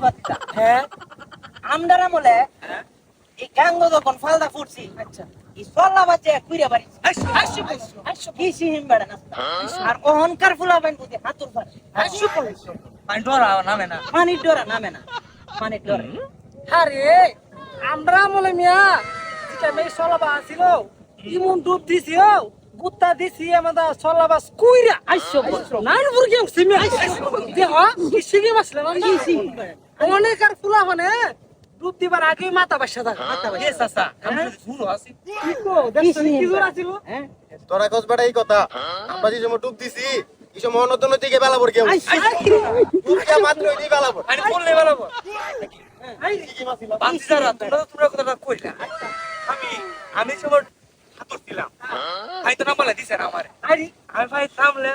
বাচ্চা হ্যাঁ আমদার আমলে হ্যাঁ এই গাঙ্গ যখন ফালদা ফুটছি আচ্ছা এই সল্লা বাচ্চা কুইরা বাড়ি আইসো কি সিহিম বেড়া না আর অহংকার ফুলা বাইন বুঝে হাতুর পারে আমি ডরা নামে না পানির ডরা নামে না পানির ডরে আরে আমরা আমলে মিয়া যেটা মেয়ে সলাবা ছিল ইমন ডুব দিছি ও গুত্তা দিছি আমাদের সলাবা কুইরা আইসো নাইন বুরগে উঠছি মিয়া দেহ কি শিখে বাসলে না কি সিহিম বেড়া অনেক আর ফুলা মানে ডুব দিবার আগে মাথা বাসা থাকে মাথা বাসা। এ চাচা আমি হ্যাঁ? শুরু আছি কি কো দেখছ কি জোর আছিল হ্যাঁ তোরা কস বেটা এই কথা আমরা যে সময় ডুব দিছি এই সময় অনতন দিকে বেলা পড় কেউ ডুব দিয়া মাত্র এই বেলা পড় আমি বললে বলা আই কি মাছিল বাঁচি যারা তোমরা কথাটা কইলা আমি সময় হাতুর দিলাম ভাই তো নাম্বার দিছে না আমারে আরে আমি ভাই থামলে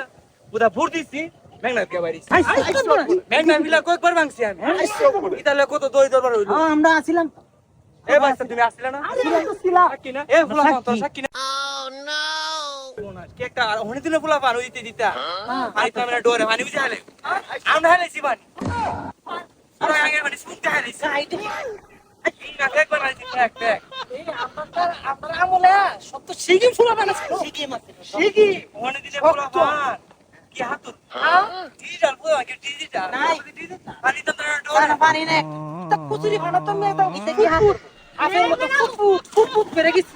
বুদা ভোর দিছি মেঘনা কে বাড়ি মেঘনা মিলা কয়েকবার ভাঙছি আমি ইতালে কত দই দরবার হইলো আমরা আছিলাম এ বাচ্চা তুমি আসলে না সাক্ষী না এ ফুলা পান তোর সাক্ষী না কি একটা হনে দিলে ফুলা পান হইতে দিতা পানি তো আমরা ডরে পানি বুঝে হালে আমরা হালেছি পানি পুরো আগে মানে শুনতে হালেছি একবার হালেছি এক এক এই আপনার আমলে সব তো সিগি ফুলা বানাচ্ছে সিগি মাছ শিগি হনে দিলে ফুলা পান কি হাতুর ডিজিটাল পুরো কি ডিজিটাল নাই পানি তো আমরা ডরে পানি নে তা কুচুরি ফানা তো মে দাও কি হাত আপের মতো ফুট ফুট ফুট ফুট বেড়ে গেছি